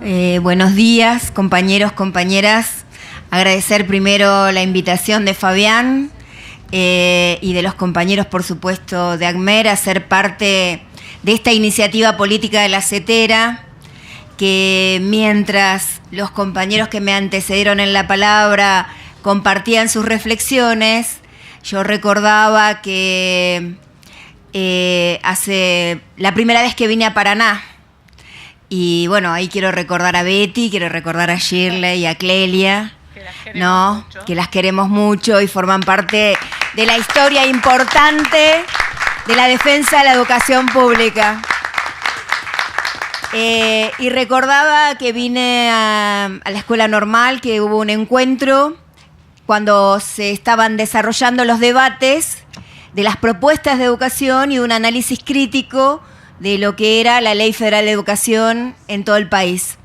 Buenos días, compañeros, compañeras. Agradecer primero la invitación de Fabián y de los compañeros, por supuesto, de ACMER a ser parte de esta iniciativa política de la CETERA, que mientras los compañeros que me antecedieron en la palabra compartían sus reflexiones, yo recordaba que hace la primera vez que vine a Paraná, y bueno, ahí quiero recordar a Betty, quiero recordar a Shirley y a Clelia, que las queremos mucho y forman parte de la historia importante de la defensa de la educación pública. Y recordaba que vine a la escuela normal, que hubo un encuentro cuando se estaban desarrollando los debates de las propuestas de educación y un análisis crítico de lo que era la Ley Federal de Educación en todo el país.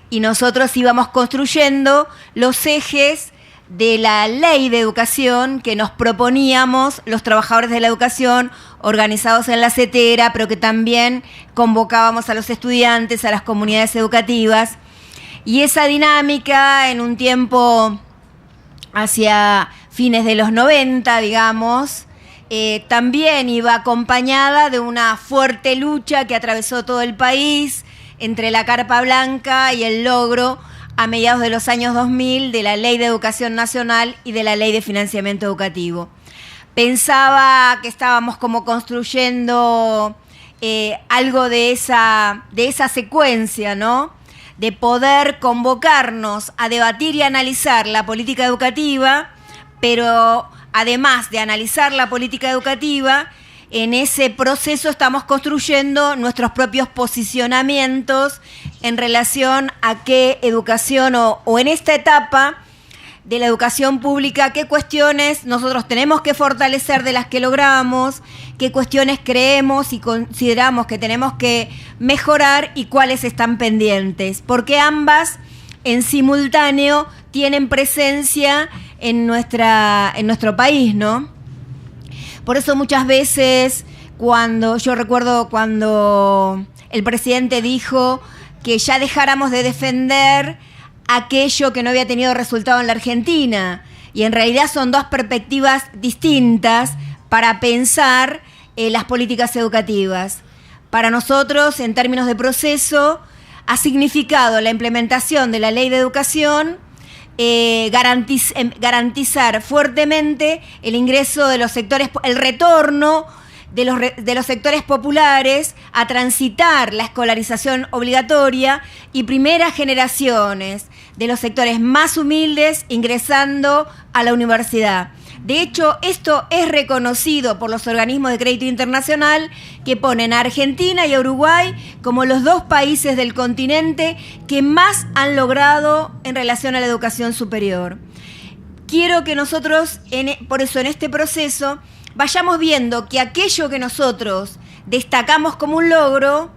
Y nosotros íbamos construyendo los ejes de la Ley de Educación que nos proponíamos los trabajadores de la educación organizados en la CETERA, pero que también convocábamos a los estudiantes, a las comunidades educativas. Y esa dinámica en un tiempo hacia fines de los 90, digamos, también iba acompañada de una fuerte lucha que atravesó todo el país entre la Carpa Blanca y el logro a mediados de los años 2000 de la Ley de Educación Nacional y de la Ley de Financiamiento Educativo. Pensaba que estábamos como construyendo algo de esa secuencia, ¿no? De poder convocarnos a debatir y analizar la política educativa, pero además de analizar la política educativa, en ese proceso estamos construyendo nuestros propios posicionamientos en relación a qué educación o en esta etapa de la educación pública, qué cuestiones nosotros tenemos que fortalecer de las que logramos, qué cuestiones creemos y consideramos que tenemos que mejorar y cuáles están pendientes, porque ambas en simultáneo tienen presencia en nuestro país, ¿no? Por eso muchas veces yo recuerdo cuando el presidente dijo que ya dejáramos de defender aquello que no había tenido resultado en la Argentina, y en realidad son dos perspectivas distintas para pensar las políticas educativas. Para nosotros, en términos de proceso, ha significado la implementación de la Ley de Educación garantizar fuertemente el ingreso de los sectores, el retorno de los sectores populares a transitar la escolarización obligatoria y primeras generaciones de los sectores más humildes ingresando a la universidad. De hecho, esto es reconocido por los organismos de crédito internacional que ponen a Argentina y a Uruguay como los dos países del continente que más han logrado en relación a la educación superior. Quiero que nosotros, por eso en este proceso, vayamos viendo que aquello que nosotros destacamos como un logro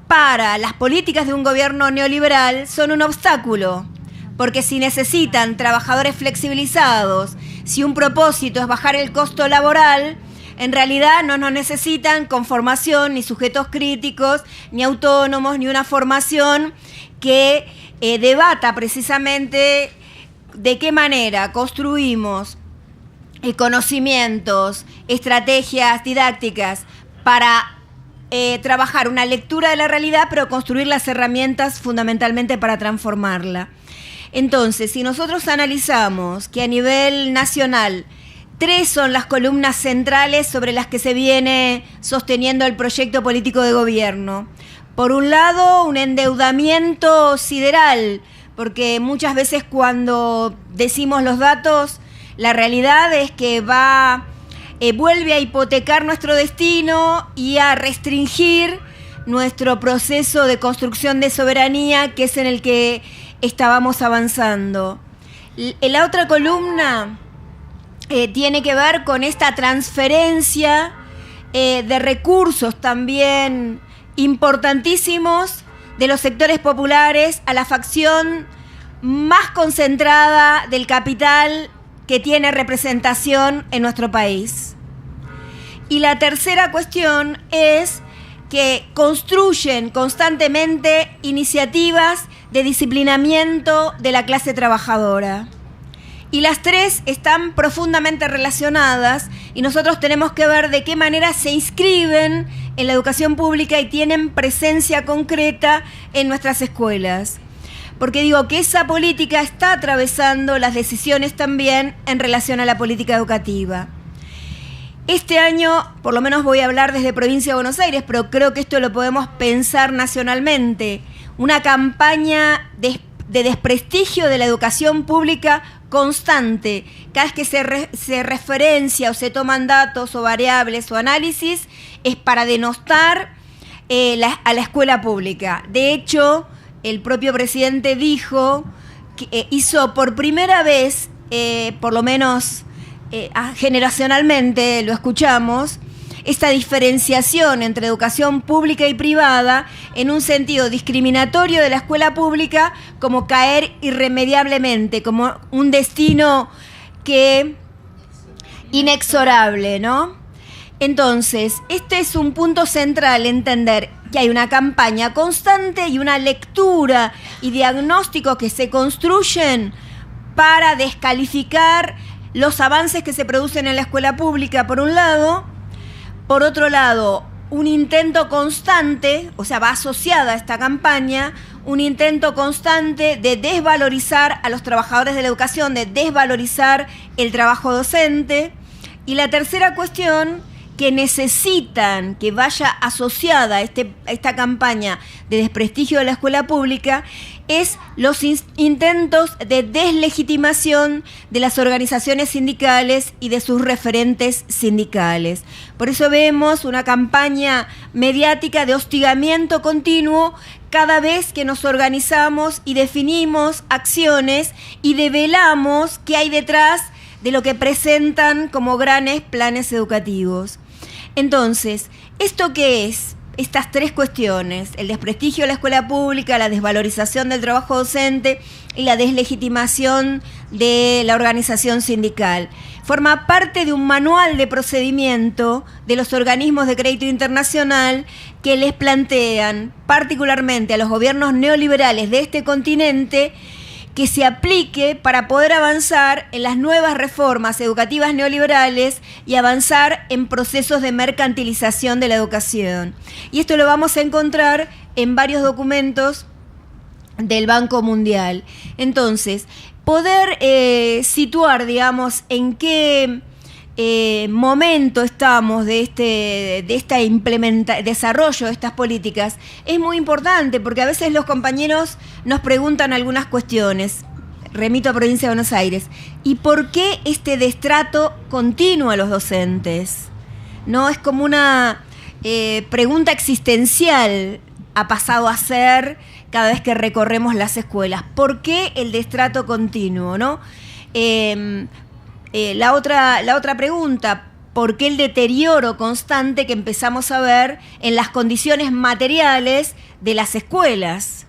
para las políticas de un gobierno neoliberal son un obstáculo, porque si necesitan trabajadores flexibilizados, si un propósito es bajar el costo laboral, en realidad no nos necesitan con formación, ni sujetos críticos, ni autónomos, ni una formación que debata precisamente de qué manera construimos conocimientos, estrategias didácticas para trabajar una lectura de la realidad, pero construir las herramientas fundamentalmente para transformarla. Entonces, si nosotros analizamos que a nivel nacional 3 son las columnas centrales sobre las que se viene sosteniendo el proyecto político de gobierno. Por un lado, un endeudamiento sideral, porque muchas veces cuando decimos los datos, la realidad es que vuelve a hipotecar nuestro destino y a restringir nuestro proceso de construcción de soberanía, que es en el que estábamos avanzando. La otra columna tiene que ver con esta transferencia de recursos también importantísimos de los sectores populares a la facción más concentrada del capital que tiene representación en nuestro país. Y la tercera cuestión es que construyen constantemente iniciativas de disciplinamiento de la clase trabajadora. Y las tres están profundamente relacionadas y nosotros tenemos que ver de qué manera se inscriben en la educación pública y tienen presencia concreta en nuestras escuelas. Porque digo que esa política está atravesando las decisiones también en relación a la política educativa. Este año, por lo menos voy a hablar desde Provincia de Buenos Aires, pero creo que esto lo podemos pensar nacionalmente. Una campaña de desprestigio de la educación pública constante. Cada vez que se referencia o se toman datos o variables o análisis, es para denostar a la escuela pública. De hecho, el propio presidente dijo que hizo por primera vez, por lo menos generacionalmente lo escuchamos, esta diferenciación entre educación pública y privada en un sentido discriminatorio de la escuela pública como caer irremediablemente, como un destino inexorable, ¿no? Entonces, este es un punto central, entender que hay una campaña constante y una lectura y diagnóstico que se construyen para descalificar los avances que se producen en la escuela pública, por un lado. Por otro lado, un intento constante, o sea, va asociada a esta campaña, un intento constante de desvalorizar a los trabajadores de la educación, de desvalorizar el trabajo docente. Y la tercera cuestión, que necesitan que vaya asociada a esta campaña de desprestigio de la escuela pública, es los intentos de deslegitimación de las organizaciones sindicales y de sus referentes sindicales. Por eso vemos una campaña mediática de hostigamiento continuo cada vez que nos organizamos y definimos acciones y develamos qué hay detrás de lo que presentan como grandes planes educativos. Entonces, ¿esto qué es? Estas tres cuestiones, el desprestigio de la escuela pública, la desvalorización del trabajo docente y la deslegitimación de la organización sindical. Forma parte de un manual de procedimiento de los organismos de crédito internacional que les plantean, particularmente a los gobiernos neoliberales de este continente, que se aplique para poder avanzar en las nuevas reformas educativas neoliberales y avanzar en procesos de mercantilización de la educación. Y esto lo vamos a encontrar en varios documentos del Banco Mundial. Entonces, poder situar, digamos, en qué momento estamos de este desarrollo de estas políticas es muy importante, porque a veces los compañeros nos preguntan algunas cuestiones. Remito a Provincia de Buenos Aires. ¿Y por qué este destrato continuo a los docentes? ¿No? Es como una pregunta existencial, ha pasado a ser cada vez que recorremos las escuelas. ¿Por qué el destrato continuo, no? La otra pregunta, ¿por qué el deterioro constante que empezamos a ver en las condiciones materiales de las escuelas?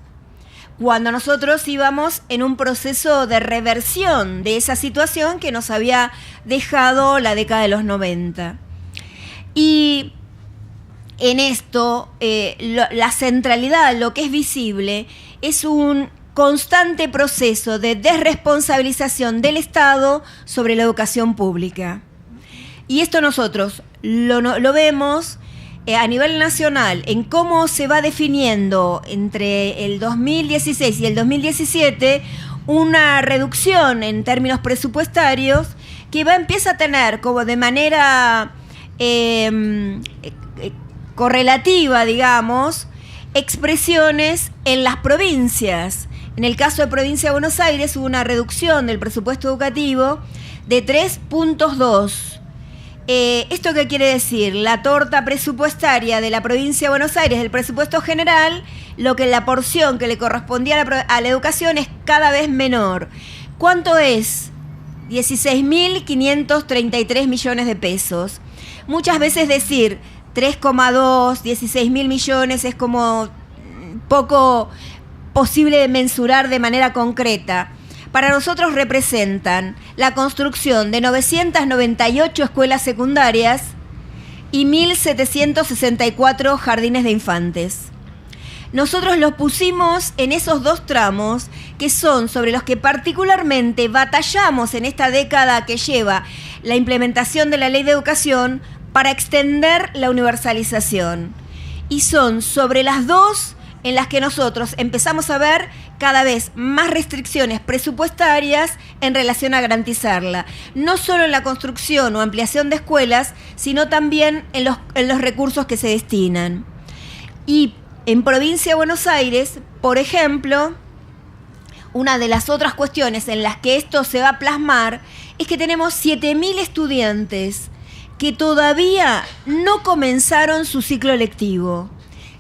Cuando nosotros íbamos en un proceso de reversión de esa situación que nos había dejado la década de los 90. Y en esto, la centralidad, lo que es visible, es un constante proceso de desresponsabilización del Estado sobre la educación pública. Y esto nosotros lo vemos a nivel nacional, en cómo se va definiendo entre el 2016 y el 2017 una reducción en términos presupuestarios que empieza a tener como de manera correlativa, digamos, expresiones en las provincias. En el caso de Provincia de Buenos Aires hubo una reducción del presupuesto educativo de 3.2. ¿Esto qué quiere decir? La torta presupuestaria de la Provincia de Buenos Aires, del presupuesto general, la porción que le correspondía a la educación es cada vez menor. ¿Cuánto es? 16.533 millones de pesos. Muchas veces decir 3,2, 16.000 millones es como poco posible de mensurar de manera concreta. Para nosotros representan la construcción de 998 escuelas secundarias y 1.764 jardines de infantes. nosotros lo pusimos en esos dos tramos que son sobre los que particularmente batallamos en esta década que lleva la implementación de la Ley de Educación para extender la universalización. Y son sobre las dos en las que nosotros empezamos a ver cada vez más restricciones presupuestarias en relación a garantizarla, no solo en la construcción o ampliación de escuelas, sino también en los recursos que se destinan. Y en Provincia de Buenos Aires, por ejemplo, una de las otras cuestiones en las que esto se va a plasmar es que tenemos 7.000 estudiantes que todavía no comenzaron su ciclo lectivo.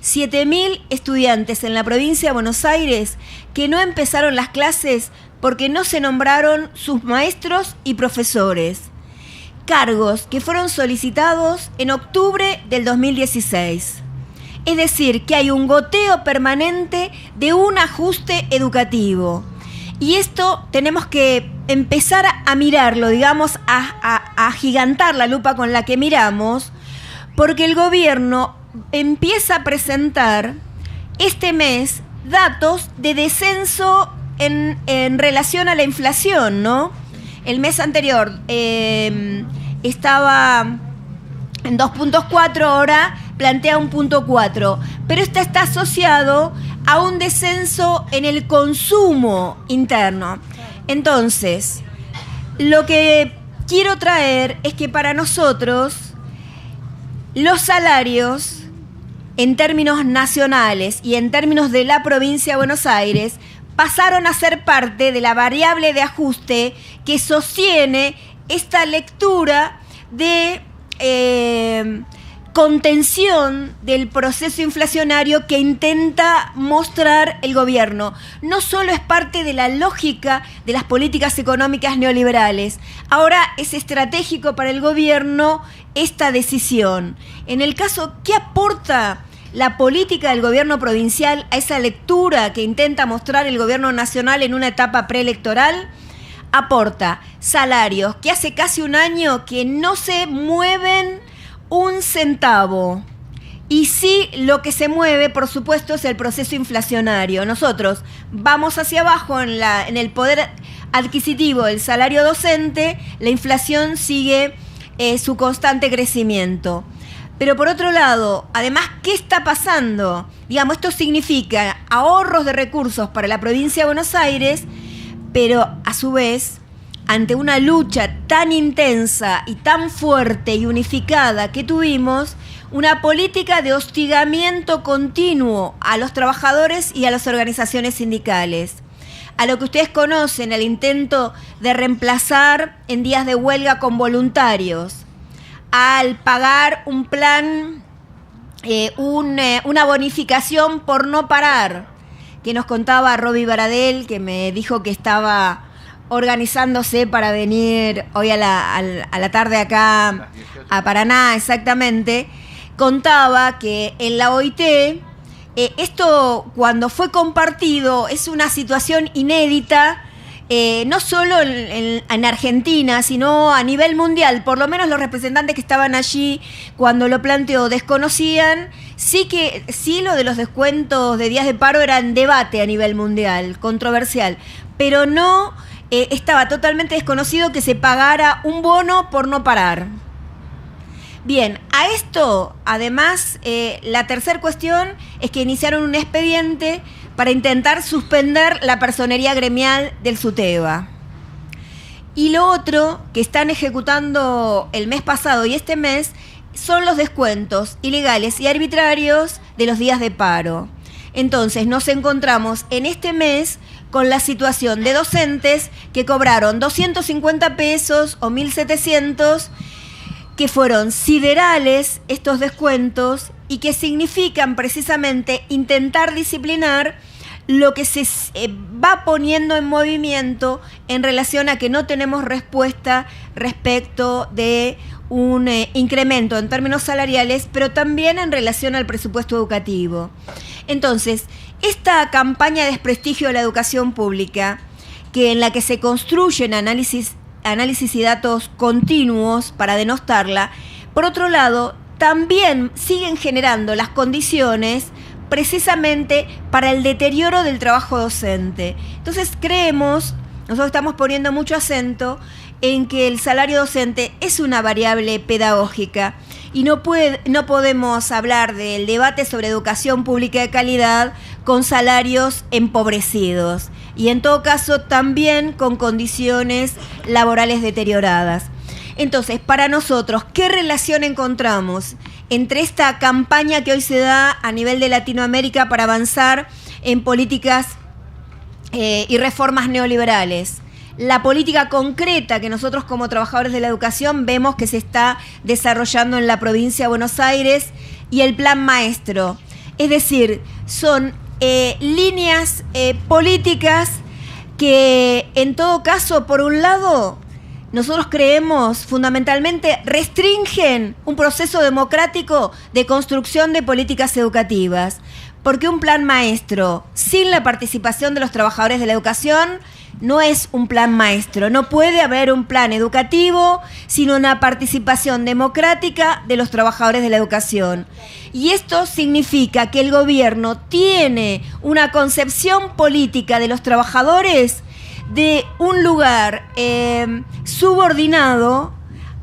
7.000 estudiantes en la provincia de Buenos Aires que no empezaron las clases porque no se nombraron sus maestros y profesores. Cargos que fueron solicitados en octubre del 2016. Es decir, que hay un goteo permanente de un ajuste educativo. Y esto tenemos que empezar a mirarlo, digamos, a agigantar la lupa con la que miramos, porque el gobierno empieza a presentar este mes datos de descenso en relación a la inflación, ¿no? El mes anterior estaba en 2.4, ahora plantea 1.4, pero esto está asociado a un descenso en el consumo interno. Entonces, lo que quiero traer es que para nosotros los salarios en términos nacionales y en términos de la provincia de Buenos Aires pasaron a ser parte de la variable de ajuste que sostiene esta lectura de contención del proceso inflacionario que intenta mostrar el gobierno. No solo es parte de la lógica de las políticas económicas neoliberales, ahora es estratégico para el gobierno esta decisión. En el caso, ¿qué aporta la política del gobierno provincial a esa lectura que intenta mostrar el gobierno nacional en una etapa preelectoral? Aporta salarios que hace casi un año que no se mueven un centavo. Y sí, lo que se mueve, por supuesto, es el proceso inflacionario. Nosotros vamos hacia abajo en el poder adquisitivo del salario docente, la inflación sigue su constante crecimiento. Pero por otro lado, además, ¿qué está pasando? Digamos, esto significa ahorros de recursos para la provincia de Buenos Aires, pero a su vez, ante una lucha tan intensa y tan fuerte y unificada que tuvimos, una política de hostigamiento continuo a los trabajadores y a las organizaciones sindicales. A lo que ustedes conocen, el intento de reemplazar en días de huelga con voluntarios, al pagar un plan, una bonificación por no parar, que nos contaba Roby Baradel, que me dijo que estaba organizándose para venir hoy a la tarde acá a Paraná, exactamente. Contaba que en la OIT, esto cuando fue compartido es una situación inédita, no solo en Argentina, sino a nivel mundial. Por lo menos los representantes que estaban allí cuando lo planteó desconocían. Sí lo de los descuentos de días de paro era en debate a nivel mundial, controversial, pero no estaba totalmente desconocido que se pagara un bono por no parar. Bien, a esto, además, la tercera cuestión es que iniciaron un expediente para intentar suspender la personería gremial del SUTEBA. Y lo otro que están ejecutando el mes pasado y este mes son los descuentos ilegales y arbitrarios de los días de paro. Entonces nos encontramos en este mes con la situación de docentes que cobraron 250 pesos o 1.700, que fueron siderales estos descuentos y que significan precisamente intentar disciplinar lo que se va poniendo en movimiento en relación a que no tenemos respuesta respecto de un incremento en términos salariales, pero también en relación al presupuesto educativo. Entonces, esta campaña de desprestigio de la educación pública, en la que se construyen análisis y datos continuos para denostarla, por otro lado, también siguen generando las condiciones precisamente para el deterioro del trabajo docente. Entonces nosotros estamos poniendo mucho acento en que el salario docente es una variable pedagógica y no podemos hablar del debate sobre educación pública de calidad con salarios empobrecidos y en todo caso también con condiciones laborales deterioradas. Entonces, para nosotros, ¿qué relación encontramos entre esta campaña que hoy se da a nivel de Latinoamérica para avanzar en políticas y reformas neoliberales? La política concreta que nosotros como trabajadores de la educación vemos que se está desarrollando en la provincia de Buenos Aires y el Plan Maestro. Es decir, son líneas políticas que en todo caso, por un lado, nosotros creemos fundamentalmente restringen un proceso democrático de construcción de políticas educativas. Porque un plan maestro sin la participación de los trabajadores de la educación no es un plan maestro. No puede haber un plan educativo sin una participación democrática de los trabajadores de la educación. Y esto significa que el gobierno tiene una concepción política de los trabajadores de un lugar subordinado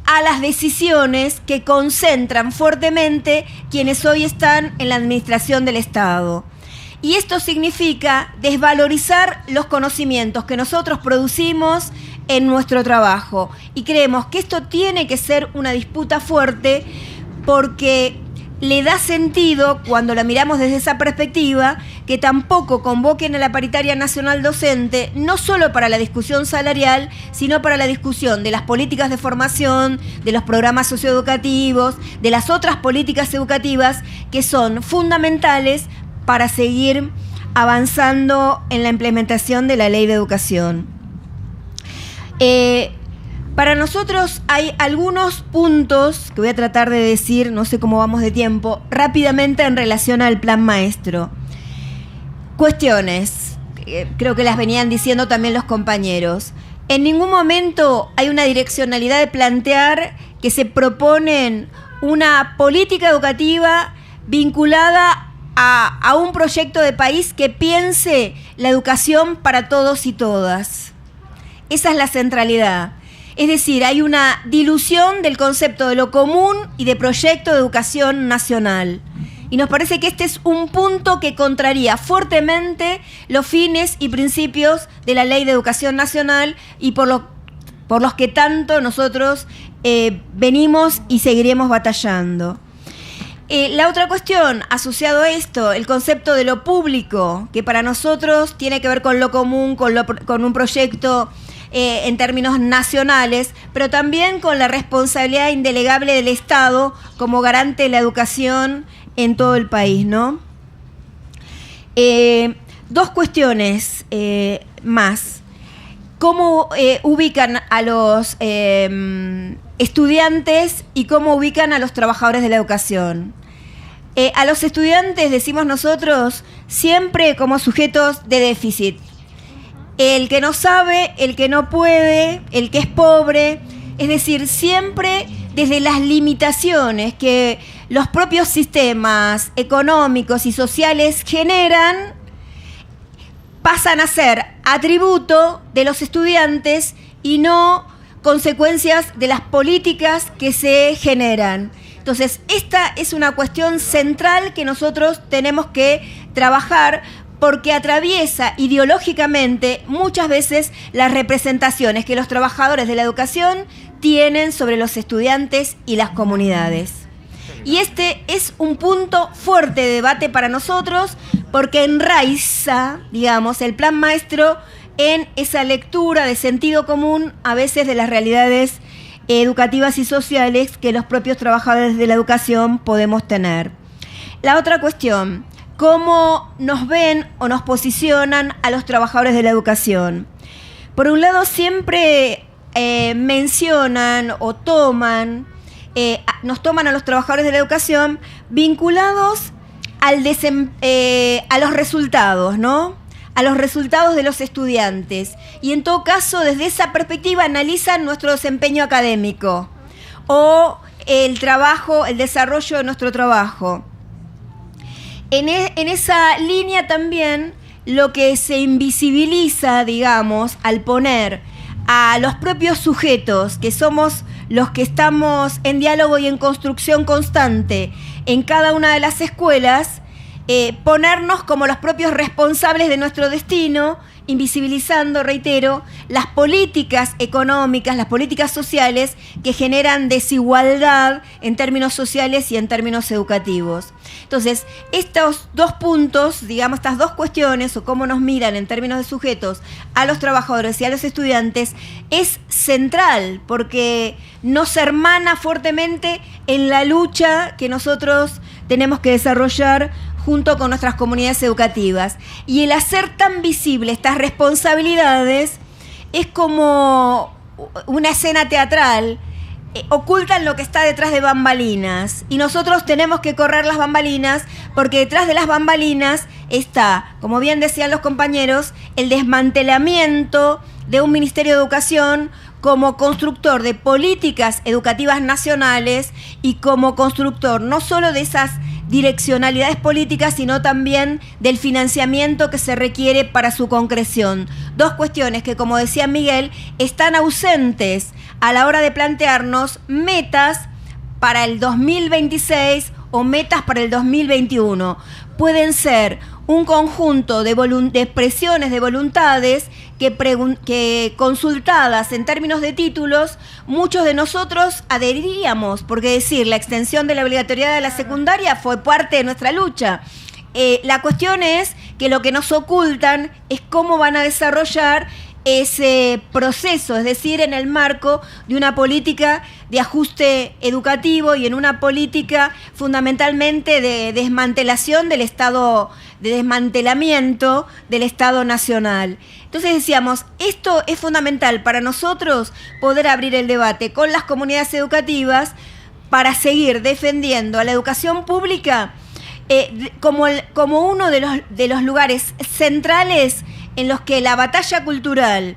a las decisiones que concentran fuertemente quienes hoy están en la administración del Estado. Y esto significa desvalorizar los conocimientos que nosotros producimos en nuestro trabajo. Y creemos que esto tiene que ser una disputa fuerte porque le da sentido, cuando la miramos desde esa perspectiva, que tampoco convoquen a la paritaria nacional docente, no solo para la discusión salarial, sino para la discusión de las políticas de formación, de los programas socioeducativos, de las otras políticas educativas que son fundamentales para seguir avanzando en la implementación de la ley de educación. Para nosotros hay algunos puntos que voy a tratar de decir, no sé cómo vamos de tiempo, rápidamente en relación al plan maestro. Cuestiones, creo que las venían diciendo también los compañeros. En ningún momento hay una direccionalidad de plantear que se proponen una política educativa vinculada a un proyecto de país que piense la educación para todos y todas. Esa es la centralidad. Es decir, hay una dilución del concepto de lo común y de proyecto de educación nacional. Y nos parece que este es un punto que contraría fuertemente los fines y principios de la Ley de Educación Nacional y por los que tanto nosotros venimos y seguiremos batallando. La otra cuestión, asociado a esto, el concepto de lo público, que para nosotros tiene que ver con lo común, con un proyecto en términos nacionales, pero también con la responsabilidad indelegable del Estado como garante de la educación en todo el país, ¿no? Dos cuestiones más. ¿Cómo ubican a los estudiantes y cómo ubican a los trabajadores de la educación? A los estudiantes, decimos nosotros, siempre como sujetos de déficit. El que no sabe, el que no puede, el que es pobre, es decir, siempre desde las limitaciones que los propios sistemas económicos y sociales generan, pasan a ser atributo de los estudiantes y no consecuencias de las políticas que se generan. Entonces, esta es una cuestión central que nosotros tenemos que trabajar porque atraviesa ideológicamente muchas veces las representaciones que los trabajadores de la educación tienen sobre los estudiantes y las comunidades. Y este es un punto fuerte de debate para nosotros porque enraiza, digamos, el plan maestro en esa lectura de sentido común a veces de las realidades educativas y sociales que los propios trabajadores de la educación podemos tener. La otra cuestión, ¿cómo nos ven o nos posicionan a los trabajadores de la educación? Por un lado, siempre mencionan o nos toman a los trabajadores de la educación vinculados a los resultados, ¿no? A los resultados de los estudiantes. Y en todo caso, desde esa perspectiva, analizan nuestro desempeño académico o el trabajo, el desarrollo de nuestro trabajo. En esa línea también lo que se invisibiliza, digamos, al poner a los propios sujetos, que somos los que estamos en diálogo y en construcción constante en cada una de las escuelas, ponernos como los propios responsables de nuestro destino, invisibilizando, reitero, las políticas económicas, las políticas sociales que generan desigualdad en términos sociales y en términos educativos. Entonces, estos dos puntos, digamos, estas dos cuestiones, o cómo nos miran en términos de sujetos a los trabajadores y a los estudiantes, es central, porque nos hermana fuertemente en la lucha que nosotros tenemos que desarrollar junto con nuestras comunidades educativas. Y el hacer tan visible estas responsabilidades es como una escena teatral, ocultan lo que está detrás de bambalinas. Y nosotros tenemos que correr las bambalinas, porque detrás de las bambalinas está, como bien decían los compañeros, el desmantelamiento de un Ministerio de Educación como constructor de políticas educativas nacionales y como constructor no solo de esas direccionalidades políticas, sino también del financiamiento que se requiere para su concreción. Dos cuestiones que, como decía Miguel, están ausentes a la hora de plantearnos metas para el 2026 o metas para el 2021. Pueden ser un conjunto de expresiones de voluntades que consultadas en términos de títulos, muchos de nosotros adheriríamos, porque decir la extensión de la obligatoriedad de la secundaria fue parte de nuestra lucha. La cuestión es que lo que nos ocultan es cómo van a desarrollar ese proceso, es decir, en el marco de una política de ajuste educativo y en una política fundamentalmente de desmantelación del Estado, de desmantelamiento del Estado nacional. Entonces decíamos, esto es fundamental para nosotros poder abrir el debate con las comunidades educativas para seguir defendiendo a la educación pública como uno de los lugares centrales en los que la batalla cultural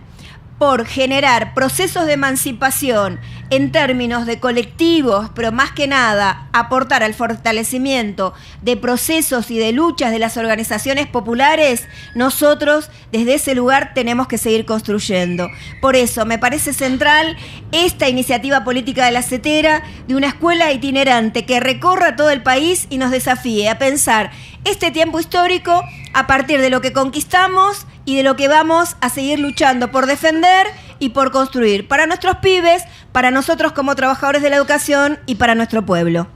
por generar procesos de emancipación en términos de colectivos, pero más que nada aportar al fortalecimiento de procesos y de luchas de las organizaciones populares, nosotros desde ese lugar tenemos que seguir construyendo. Por eso me parece central esta iniciativa política de la CETERA, de una escuela itinerante que recorra todo el país y nos desafíe a pensar este tiempo histórico a partir de lo que conquistamos y de lo que vamos a seguir luchando por defender y por construir para nuestros pibes, para nosotros como trabajadores de la educación y para nuestro pueblo.